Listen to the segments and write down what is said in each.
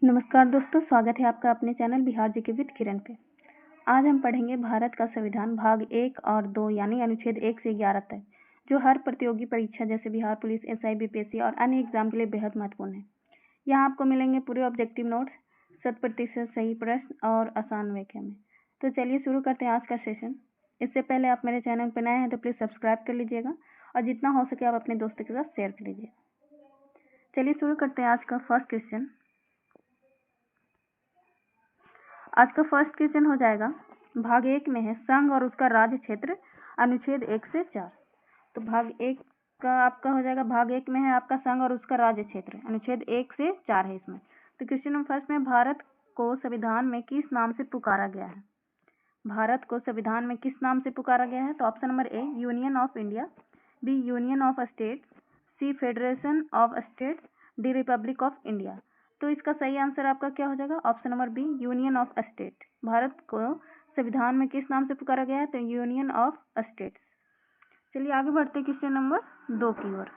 नमस्कार दोस्तों, स्वागत है आपका अपने चैनल बिहार जीके विद किरण पे। आज हम पढ़ेंगे भारत का संविधान भाग 1 और 2 यानी अनुच्छेद 1 से 11 तक, जो हर प्रतियोगी परीक्षा जैसे बिहार पुलिस, एसआई, बीपीएससी और अन्य एग्जाम के लिए बेहद महत्वपूर्ण है। यहाँ आपको मिलेंगे पूरे ऑब्जेक्टिव नोट्स, 100% सही प्रश्न और आसान व्याख्या में। तो चलिए शुरू करते हैं आज का सेशन। इससे पहले आप मेरे चैनल पर नए हैं तो प्लीज़ सब्सक्राइब कर लीजिएगा और जितना हो सके आप अपने दोस्तों के साथ शेयर कर लीजिए। चलिए शुरू करते हैं आज का फर्स्ट क्वेश्चन। आज का फर्स्ट क्वेश्चन हो जाएगा, भाग 1 में है संघ और उसका राज्य क्षेत्र, अनुच्छेद 1 से 4। तो भाग 1 का आपका हो जाएगा, भाग 1 में है आपका संघ और उसका राज्य क्षेत्र, अनुच्छेद 1 से 4 है इसमें। तो क्वेश्चन नंबर फर्स्ट में, भारत को संविधान में किस नाम से पुकारा गया है? भारत को संविधान में किस नाम से पुकारा गया है? तो option number A union of India, B union of states, C federation of states, D republic of India. तो इसका सही आंसर आपका क्या हो जाएगा? Option number B union of state. Bharat को संविधान में किस नाम से पुकारा गया है? तो यूनियन ऑफ स्टेट्स। चलिए आगे बढ़ते क्वेश्चन नंबर 2 की ओर।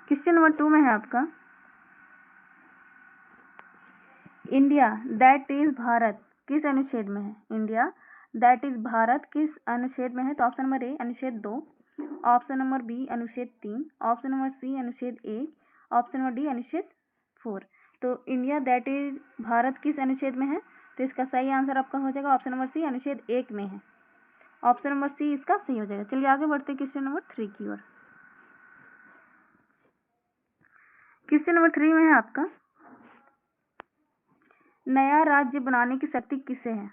क्वेश्चन नंबर 2 में है आपका, इंडिया दैट इज भारत किस अनुच्छेद में है? इंडिया दैट इज भारत किस अनुच्छेद में है? तो ऑप्शन नंबर ए अनुच्छेद 2, ऑप्शन नंबर बी अनुच्छेद 3, ऑप्शन नंबर सी अनुच्छेद 1, ऑप्शन नंबर डी अनुच्छेद 4। तो इंडिया दैट इज भारत किस अनुच्छेद में है? तो इसका सही आंसर आपका हो जाएगा ऑप्शन नंबर सी अनुच्छेद 1 में है। ऑप्शन नंबर सी इसका सही हो जाएगा। चलिए आगे बढ़ते क्वेश्चन नंबर 3 की ओर। क्वेश्चन नंबर 3 में है आपका, नया राज्य बनाने की शक्ति किसे है?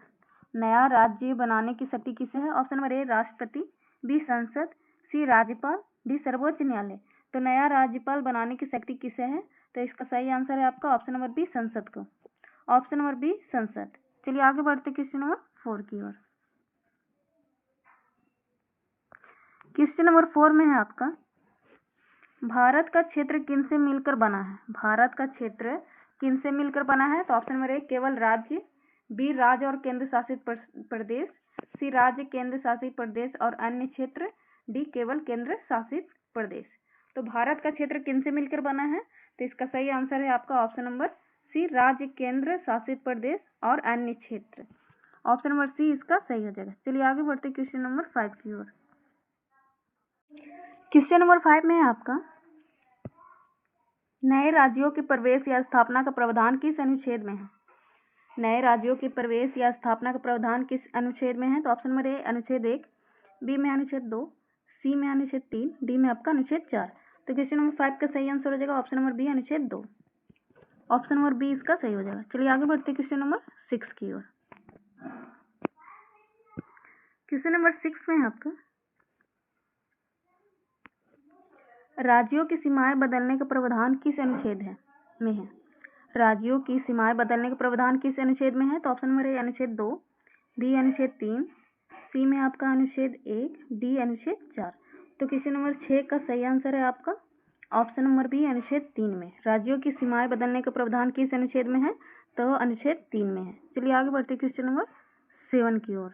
नया राज्य बनाने की शक्ति किसे है? ऑप्शन नंबर ए राष्ट्रपति, बी संसद, सी राज्यपाल, डी सर्वोच्च न्यायालय। तो नया राज्यपाल बनाने की शक्ति किसे है? तो इसका सही आंसर है आपका ऑप्शन नंबर बी संसद को। ऑप्शन नंबर बी संसद। चलिए आगे बढ़ते क्वेश्चन नंबर 4 की ओर। क्वेश्चन नंबर 4 में है आपका, भारत का क्षेत्र किनसे मिलकर बना है? भारत का क्षेत्र किनसे मिलकर बना है? तो ऑप्शन नंबर ए केवल राज्य, बी राज्य और केंद्र शासित प्रदेश, सी राज्य केंद्र शासित प्रदेश और अन्य क्षेत्र, डी केवल केंद्र शासित प्रदेश। तो भारत का क्षेत्र किनसे मिलकर बना है? तो इसका सही आंसर है आपका ऑप्शन नंबर सी राज्य केंद्र शासित प्रदेश और अन्य क्षेत्र। ऑप्शन नंबर सी इसका सही हो जाएगा। चलिए आगे बढ़ते क्वेश्चन नंबर 5 की ओर। क्वेश्चन नंबर 5 में है आपका, नए राज्यों के प्रवेश या स्थापना का प्रावधान किस अनुच्छेद में है? नए राज्यों के प्रवेश या स्थापना का प्रावधान किस अनुच्छेद में है? तो ऑप्शन नंबर ए अनुच्छेद 1, बी में अनुच्छेद 2, सी में अनुच्छेद 3, डी में आपका अनुच्छेद 4। तो क्वेश्चन नंबर 5 का सही आंसर हो जाएगा ऑप्शन नंबर बी अनुच्छेद 2। ऑप्शन नंबर बी इसका सही हो जाएगा। चलिए आगे बढ़ते क्वेश्चन नंबर 6 की ओर। क्वेश्चन नंबर 6 में है आपका, राज्यों की सीमाएं बदलने का प्रावधान किस अनुच्छेद में है? राज्यों की सीमाएं बदलने का प्रावधान किस अनुच्छेद में है? तो ऑप्शन नंबर ए अनुच्छेद 2, बी अनुच्छेद 3, सी में आपका अनुच्छेद 1, डी अनुच्छेद 4। तो क्वेश्चन नंबर 6 का सही आंसर है आपका ऑप्शन नंबर बी अनुच्छेद 3 में। राज्यों की सीमाएं बदलने का प्रावधान किस अनुच्छेद में है? तो अनुच्छेद 3 में है। चलिए आगे बढ़ते क्वेश्चन नंबर 7 की ओर।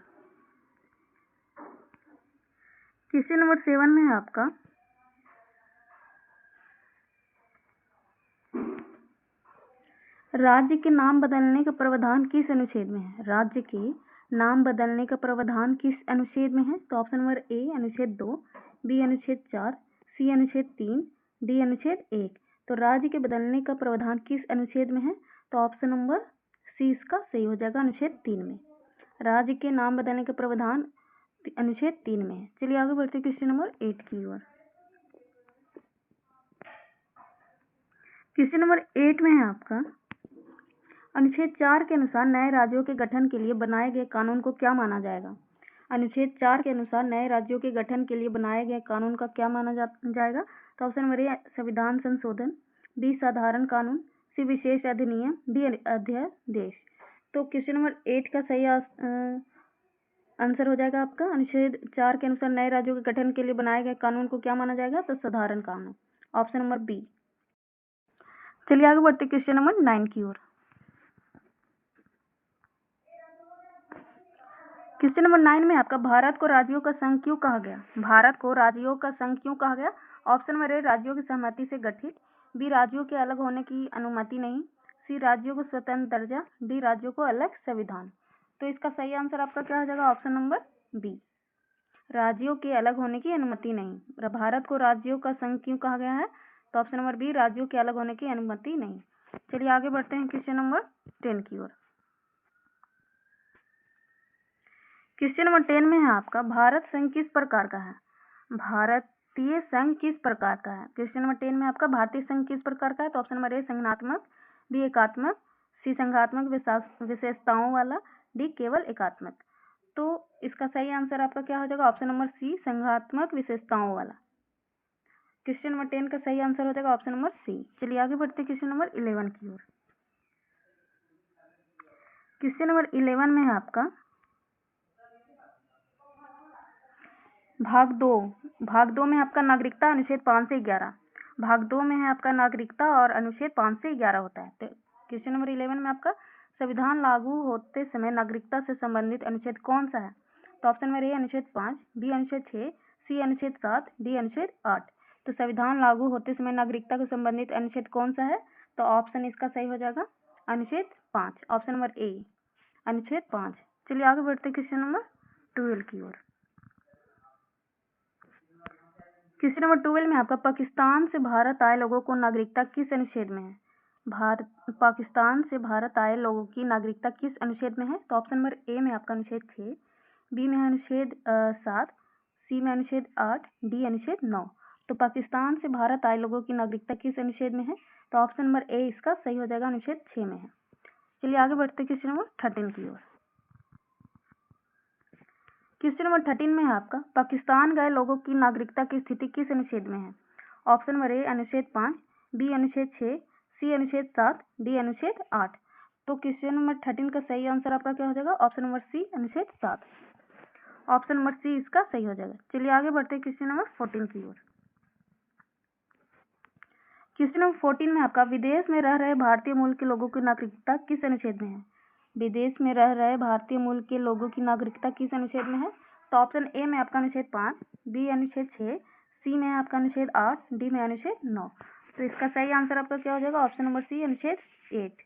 क्वेश्चन नंबर 7 में है आपका, राज्य के नाम बदलने का प्रावधान किस अनुच्छेद में है? राज्य के नाम बदलने का प्रावधान किस अनुच्छेद में है? तो ऑप्शन नंबर ए अनुच्छेद 2, बी अनुच्छेद 4, सी अनुच्छेद 3, डी अनुच्छेद 1। तो राज्य के बदलने का प्रावधान किस अनुच्छेद में है? तो ऑप्शन नंबर सी इसका सही हो जाएगा अनुच्छेद 3 में। राज्य के नाम बदलने का प्रावधान अनुच्छेद 3 में है। चलिए आगे बढ़ते क्वेश्चन नंबर 8 की ओर। क्वेश्चन नंबर 8 में है आपका, अनुच्छेद 4 के अनुसार नए राज्यों के गठन के लिए बनाए गए कानून को क्या माना जाएगा? अनुच्छेद 4 के अनुसार नए राज्यों के गठन के लिए बनाए गए कानून का क्या माना जाएगा? तो ऑप्शन नंबर ए संविधान संशोधन, बी साधारण कानून, सी विशेष अधिनियम, डी अध्यादेश। तो क्वेश्चन नंबर 8 का सही आंसर हो जाएगा आपका अनुच्छेद 4 के अनुसार नए राज्यों के गठन के लिए बनाए गए कानून को क्या माना जाएगा? तो साधारण कानून। Option number B. चलिए आगे बढ़ते क्वेश्चन नंबर 9 की ओर। क्वेश्चन नंबर 9 में आपका, भारत को राज्यों का संघ क्यों कहा गया? भारत को राज्यों का संघ क्यों कहा गया? ऑप्शन नंबर ए राज्यों की सहमति से गठित, बी राज्यों के अलग होने की अनुमति नहीं, सी राज्यों को स्वतंत्र दर्जा, डी राज्यों को अलग संविधान। तो इसका सही आंसर आपका क्या हो जाएगा? ऑप्शन नंबर बी, राज्यों के अलग होने की अनुमति नहीं। भारत को राज्यों का संघ क्यों कहा गया है? तो ऑप्शन नंबर बी, राज्यों के अलग होने की अनुमति नहीं। चलिए आगे बढ़ते हैं क्वेश्चन नंबर 10 की ओर। क्वेश्चन नंबर 10 में है आपका, भारत संघ किस प्रकार का है? भारतीय संघ किस प्रकार का है? क्वेश्चन नंबर 10 में आपका भारतीय संघ किस प्रकार का है? तो ऑप्शन नंबर ए संगठनात्मक, बी एकात्मक, सी संघात्मक विशेषताओं वाला, डी केवल एकात्मक। तो इसका सही आंसर आपका क्या हो जाएगा? ऑप्शन नंबर सी, संघात्मक विशेषताओं वाला। क्वेश्चन नंबर 10 का सही आंसर हो जाएगा ऑप्शन नंबर सी। चलिए आगे बढ़ते हैं क्वेश्चन नंबर 11 की ओर। क्वेश्चन नंबर 11 में है आपका भाग दो में आपका नागरिकता अनुच्छेद 5 से 11। भाग 2 में है आपका नागरिकता और अनुच्छेद 5 से 11 होता है। तो क्वेश्चन नंबर 11 में आपका संविधान लागू होते समय नागरिकता से संबंधित अनुच्छेद कौन सा है? तो ऑप्शन नंबर ए अनुच्छेद 5, बी अनुच्छेद 6, सी अनुच्छेद 7, डी अनुच्छेद 8। तो संविधान लागू होते समय नागरिकता से संबंधित अनुच्छेद कौन सा है? तो ऑप्शन इसका सही हो जाएगा अनुच्छेद 5, ऑप्शन नंबर ए अनुच्छेद 5। चलिए आगे बढ़ते क्वेश्चन नंबर 12 की ओर। क्वेश्चन नंबर 12 में आपका पाकिस्तान से भारत आए लोगों को नागरिकता किस अनुच्छेद में है? पाकिस्तान से भारत आए लोगों की नागरिकता किस अनुच्छेद में है? तो ऑप्शन नंबर ए में आपका अनुच्छेद 6, बी में अनुच्छेद 7, सी में अनुच्छेद 8, डी अनुच्छेद 9। तो पाकिस्तान से भारत आए लोगों की नागरिकता किस अनुच्छेद में है? तो ऑप्शन नंबर ए इसका सही हो जाएगा, अनुच्छेद 6 में है। चलिए आगे बढ़ते क्वेश्चन नंबर 13 की ओर। क्वेश्चन नंबर 13 में है आपका, पाकिस्तान गए लोगों की नागरिकता की स्थिति किस अनुच्छेद में है? ऑप्शन नंबर ए अनुच्छेद 5, बी अनुच्छेद 6, सी अनुच्छेद 7, डी अनुच्छेद 8। तो क्वेश्चन नंबर 13 का सही आंसर आपका क्या हो जाएगा? ऑप्शन नंबर सी अनुच्छेद 7, ऑप्शन नंबर सी इसका सही हो जाएगा। चलिए आगे बढ़ते हैं क्वेश्चन नंबर 14 की ओर। क्वेश्चन नंबर 14 में आपका, विदेश में रह रहे भारतीय मूल के लोगों की नागरिकता किस अनुच्छेद में है? विदेश में रह रहे भारतीय मूल के लोगों की नागरिकता किस अनुच्छेद में है? तो ऑप्शन ए में आपका अनुच्छेद 5, बी अनुच्छेद 6, सी में आपका अनुच्छेद 8, डी में अनुच्छेद 9। तो इसका सही आंसर आपका क्या हो जाएगा? ऑप्शन नंबर सी अनुच्छेद 8।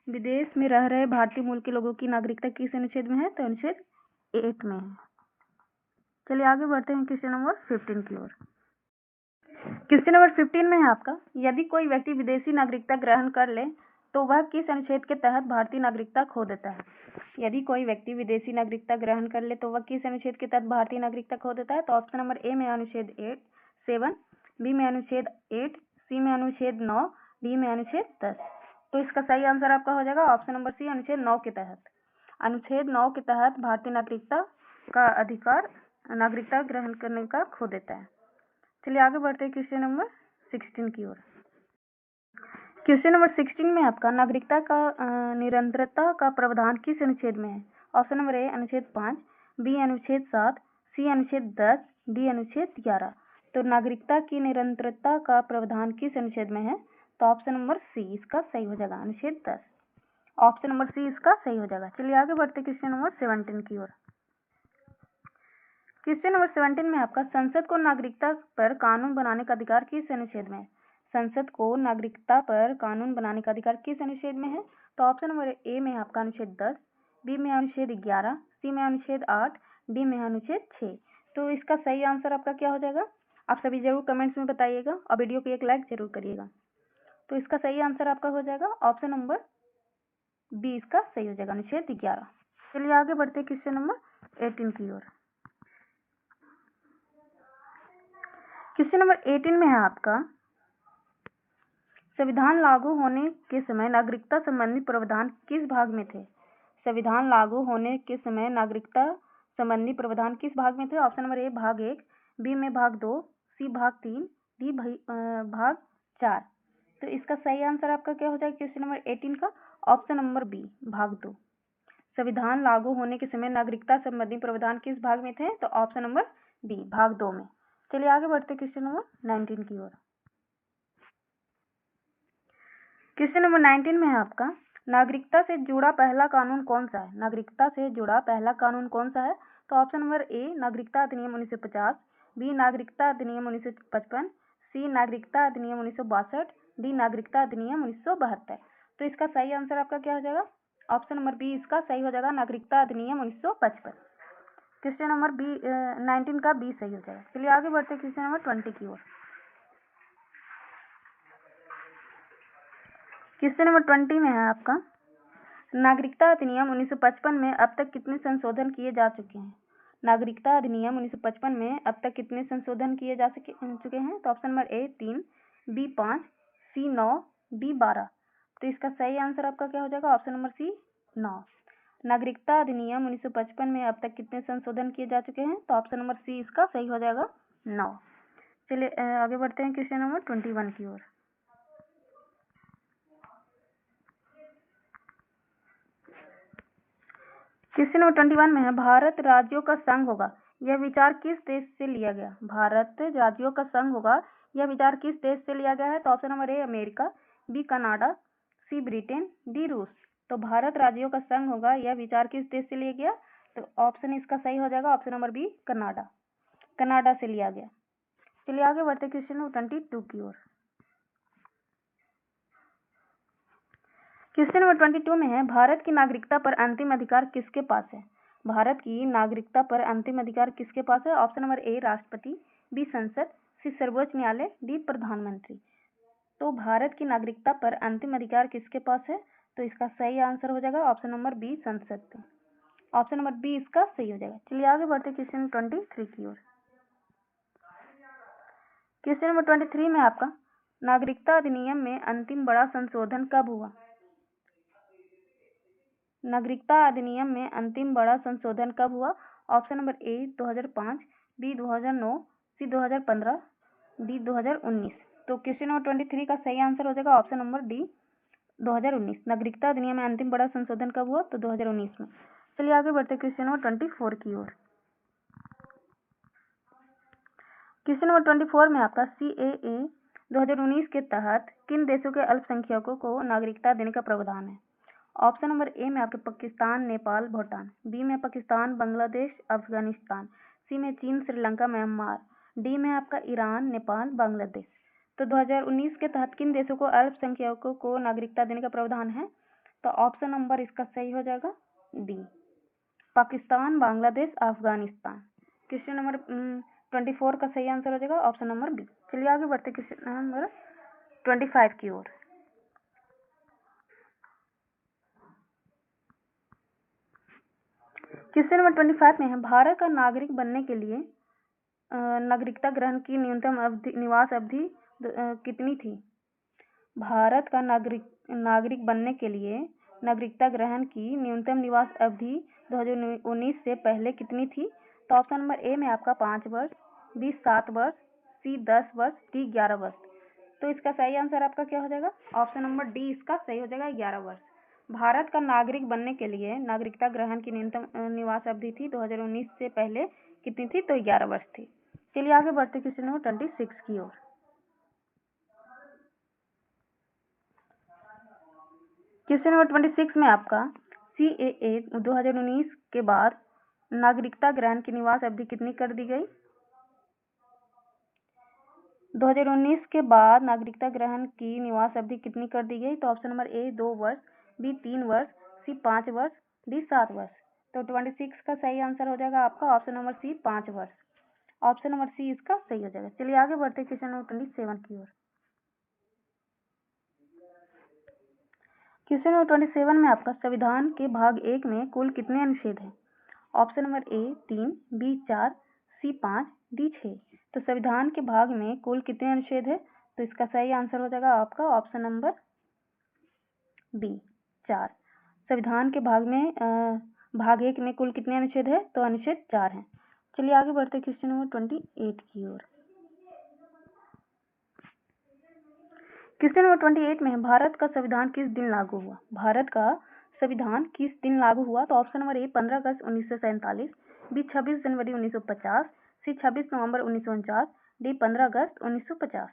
विदेश में रह रहे भारतीय मूल के लोगों की नागरिकता किस अनुच्छेद में है? तो अनुच्छेद 8 में है। चलिए आगे बढ़ते हैं क्वेश्चन नंबर 15 की ओर। क्वेश्चन नंबर 15 में है आपका, यदि कोई व्यक्ति विदेशी नागरिकता ग्रहण कर ले तो वह किस अनुच्छेद के तहत भारतीय नागरिकता खो देता है? यदि कोई व्यक्ति विदेशी नागरिकता ग्रहण कर ले तो वह किस अनुच्छेद के तहत भारतीय नागरिकता खो देता है? तो ऑप्शन नंबर ए में अनुच्छेद 7, बी में अनुच्छेद 8, सी में अनुच्छेद 9, डी में अनुच्छेद 10। तो इसका सही आंसर आपका हो जाएगा ऑप्शन नंबर सी अनुच्छेद 9 के तहत। अनुच्छेद 9 के तहत भारतीय नागरिकता का अधिकार नागरिकता ग्रहण करने का खो देता है। चलिए आगे बढ़ते हैं क्वेश्चन नंबर 16 की ओर। क्वेश्चन नंबर 16 में आपका नागरिकता का निरंतरता का प्रावधान किस अनुच्छेद में है? ऑप्शन नंबर ए अनुच्छेद 5, बी अनुच्छेद 7, सी अनुच्छेद 10, डी अनुच्छेद 11। तो नागरिकता की निरंतरता का प्रावधान किस अनुच्छेद में है? तो ऑप्शन नंबर सी इसका सही हो जाएगा, अनुच्छेद 10, ऑप्शन नंबर सी इसका सही हो जाएगा। चलिए आगे बढ़ते क्वेश्चन नंबर 17 की ओर। क्वेश्चन नंबर 17 में आपका, संसद को नागरिकता पर कानून बनाने का अधिकार किस अनुच्छेद में है? संसद को नागरिकता पर कानून बनाने का अधिकार किस अनुच्छेद में है? तो ऑप्शन नंबर ए में आपका अनुच्छेद 10, बी में अनुच्छेद 11, सी में अनुच्छेद 8, डी में अनुच्छेद 6। तो इसका सही आंसर आपका क्या हो जाएगा? आप सभी जरूर कमेंट्स में बताइएगा और वीडियो को एक लाइक जरूर करिएगा। तो इसका सही आंसर आपका हो जाएगा ऑप्शन नंबर बी इसका सही हो जाएगा, अनुच्छेद 11। चलिए आगे बढ़ते क्वेश्चन नंबर 18 की ओर। क्वेश्चन नंबर 18 में है आपका, संविधान लागू होने के समय नागरिकता संबंधी प्रावधान किस भाग में थे? संविधान लागू होने के समय नागरिकता संबंधी प्रावधान किस भाग में थे? ऑप्शन नंबर ए भाग 1, बी में भाग 2, सी भाग 3, डी भाग 4। तो इसका सही आंसर आपका क्या हो जाएगा क्वेश्चन नंबर 18 का? ऑप्शन नंबर बी भाग 2। संविधान लागू होने के समय नागरिकता संबंधी प्रावधान किस भाग में थे? तो ऑप्शन नंबर बी भाग 2 में। चलिए आगे बढ़ते क्वेश्चन नंबर 19 की ओर। क्वेश्चन नंबर 19 में है आपका, नागरिकता से जुड़ा पहला कानून कौन सा है? नागरिकता से जुड़ा पहला कानून कौन सा है? तो ऑप्शन नंबर ए नागरिकता अधिनियम 1950, बी नागरिकता अधिनियम 1955, सी नागरिकता अधिनियम 1962, डी नागरिकता अधिनियम 1972। तो इसका सही आंसर आपका क्या हो जाएगा? ऑप्शन नंबर बी इसका सही हो जाएगा, नागरिकता अधिनियम 1955। क्वेश्चन नंबर 19 का बी सही हो जाएगा। चलिए आगे बढ़ते हैं क्वेश्चन नंबर 20 की ओर। क्वेश्चन नंबर 20 में है आपका, नागरिकता अधिनियम 1955 में अब तक कितने संशोधन किए जा चुके हैं? नागरिकता अधिनियम 1955 में अब तक कितने संशोधन किए जा चुके हैं? तो option number A 3, B 5, C 9, D 12। तो इसका सही आंसर आपका क्या हो जाएगा? Option number C 9। नागरिकता अधिनियम 1955 में अब तक कितने संशोधन किए जा चुके हैं? तो ऑप्शन नंबर सी इसका सही हो जाएगा 9। चलिए आगे बढ़ते हैं क्वेश्चन नंबर 21 की ओर। क्वेश्चन नंबर 21 में है, भारत राज्यों का संघ होगा, यह विचार किस देश से लिया गया? भारत राज्यों का संघ होगा, यह विचार किस देश से लिया गया है? तो option number A America, B Canada, C Britain, D रूस। तो भारत राज्यों का संघ होगा, यह विचार किस देश से लिया गया? तो ऑप्शन इसका सही हो जाएगा, option number B Canada, Canada से लिया गया। चलिए आगे बढ़ते क्वेश्चन नंबर 22 की ओर। क्वेश्चन नंबर 22 में है, भारत की नागरिकता पर अंतिम अधिकार किसके पास है? भारत की नागरिकता पर अंतिम अधिकार किसके पास है? ऑप्शन नंबर ए राष्ट्रपति, बी संसद, सी सर्वोच्च न्यायालय, डी प्रधानमंत्री। तो भारत की नागरिकता पर अंतिम अधिकार किसके पास है? तो इसका सही आंसर हो जाएगा ऑप्शन नंबर बी संसद। ऑप्शन नंबर बी इसका सही हो जाएगा। चलिए आगे बढ़ते क्वेश्चन 23 की ओर। क्वेश्चन नंबर 23 में आपका, नागरिकता अधिनियम में अंतिम बड़ा संशोधन कब हुआ? नागरिकता अधिनियम में अंतिम बड़ा संशोधन कब हुआ? Option number A 2005, B 2009, C 2015, D 2019। तो क्वेश्चन नंबर 23 का सही आंसर हो जाएगा ऑप्शन नंबर डी 2019। नागरिकता अधिनियम में अंतिम बड़ा संशोधन कब हुआ? तो 2019 में। चलिए आगे बढ़ते क्वेश्चन नंबर 24 की ओर। क्वेश्चन नंबर 24 में आपका CAA 2019 के तहत किन देशों के अल्पसंख्यकों को नागरिकता देने का प्रावधान है? ऑप्शन नंबर ए में आपके पाकिस्तान, नेपाल, भूटान, बी में पाकिस्तान, बांग्लादेश, अफगानिस्तान, सी में चीन, श्रीलंका, म्यांमार, डी में आपका ईरान, नेपाल, बांग्लादेश। तो 2019 के तहत किन देशों को अल्पसंख्यकों को नागरिकता देने का प्रावधान है? तो ऑप्शन नंबर इसका सही हो जाएगा D, Pakistan, Bangladesh, Afghanistan. Question number 24 का सही आंसर हो जाएगा ऑप्शन नंबर बी। चलिए आगे बढ़ते क्वेश्चन नंबर 25 की ओर। क्वेश्चन नंबर 25 में है, भारत का नागरिक बनने के लिए नागरिकता ग्रहण की न्यूनतम निवास अवधि कितनी थी? भारत का नागरिक बनने के लिए नागरिकता ग्रहण की न्यूनतम निवास अवधि 2019 से पहले कितनी थी? तो ऑप्शन नंबर ए में आपका 5 वर्ष, बी 7 वर्ष, सी 10 वर्ष, डी 11 वर्ष। तो इसका सही आंसर आपका क्या हो जाएगा? ऑप्शन नंबर डी इसका सही हो जाएगा 11 वर्ष। भारत का नागरिक बनने के लिए नागरिकता ग्रहण की न्यूनतम निवास अवधि थी 2019 से पहले कितनी थी? तो 11 वर्ष थी। चलिए आगे बढ़ते क्वेश्चन नंबर 26 की ओर। क्वेश्चन नंबर 26 में आपका CAA 2019 के बाद नागरिकता ग्रहण की निवास अवधि कितनी कर दी गई? 2019 के बाद नागरिकता ग्रहण की निवास अवधि कितनी कर दी गई? तो ऑप्शन नंबर ए 2 वर्ष, बी 3 वर्ष, सी 5 वर्ष, डी 7 वर्ष। तो 26 का सही आंसर हो जाएगा आपका ऑप्शन नंबर सी 5 वर्ष। ऑप्शन नंबर सी इसका सही हो जाएगा। चलिए आगे बढ़ते क्वेश्चन नंबर 27 की ओर। क्वेश्चन नंबर 27 में आपका संविधान के भाग 1 में कुल कितने अनुच्छेद हैं? Option number A 3, B 4, C 5, D 6। तो संविधान के भाग में कुल कितने अनुच्छेद है? तो इसका सही आंसर हो जाएगा आपका ऑप्शन नंबर बी 4। संविधान के भाग 1 में कुल कितने अनुच्छेद है? तो अनुच्छेद 4 हैं। चलिए आगे बढ़ते क्वेश्चन नंबर 28 की ओर। क्वेश्चन नंबर 28 में भारत का संविधान किस दिन लागू हुआ? भारत का संविधान किस दिन लागू हुआ? तो ऑप्शन नंबर ए 15 अगस्त 1947, बी 26 जनवरी 1950, सी 26 नवंबर 1949, डी 15 अगस्त 1950।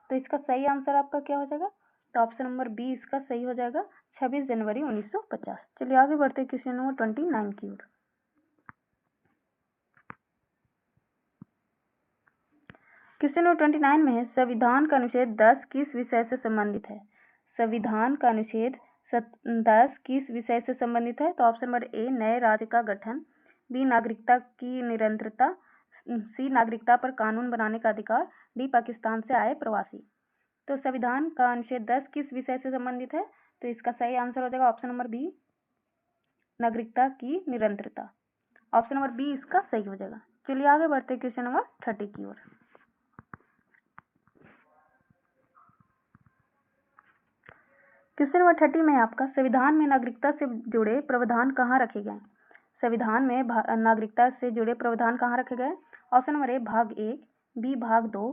तो इसका सही आंसर आपका क्या हो जाएगा? तो ऑप्शन नंबर बी इसका सही हो जाएगा 26 जनवरी 1950। चलिए आगे बढ़ते क्वेश्चन नंबर 29 की ओर। क्वेश्चन नंबर 29 में है संविधान का अनुच्छेद 10 किस विषय से संबंधित है? संविधान का अनुच्छेद 10 किस विषय से संबंधित है? तो ऑप्शन नंबर ए नए राज्य का गठन, बी नागरिकता की निरंतरता, सी नागरिकता पर कानून बनाने का अधिकार, डी पाकिस्तान से आए प्रवासी। तो संविधान का अनुच्छेद 10 किस विषय से संबंधित है? तो इसका सही आंसर हो जाएगा ऑप्शन नंबर बी नागरिकता की निरंतरता। ऑप्शन नंबर बी इसका सही हो जाएगा। चलिए आगे बढ़ते हैं क्वेश्चन नंबर 30 की ओर। क्वेश्चन नंबर 30 में आपका संविधान में नागरिकता से जुड़े प्रावधान कहाँ रखे गए? संविधान में नागरिकता से जुड़े प्रावधान कहाँ रखे गए? ऑप्शन नंबर ए भाग 1, बी भाग 2,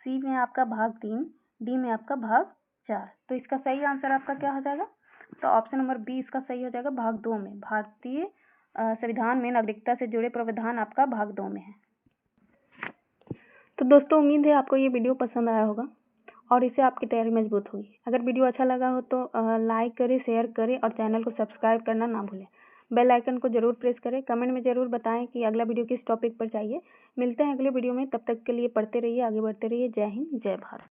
सी में आपका भाग 3, डी में आपका भाग 4। तो इसका सही आंसर आपका क्या हो जाएगा? तो ऑप्शन नंबर बी इसका सही हो जाएगा, भाग 2 में। भारतीय संविधान में नागरिकता से जुड़े प्रावधान आपका भाग 2 में है। तो दोस्तों उम्मीद है आपको ये वीडियो पसंद आया होगा और इससे आपकी तैयारी मजबूत होगी। अगर वीडियो अच्छा लगा हो तो लाइक करें, शेयर करें और चैनल को सब्सक्राइब करना ना भूलें। बेल आइकन को जरूर प्रेस करें। कमेंट में जरूर बताएं कि अगला वीडियो किस टॉपिक पर चाहिए। मिलते हैं अगले वीडियो में, तब तक के लिए पढ़ते रहिए, आगे बढ़ते रहिए। जय हिंद, जय भारत।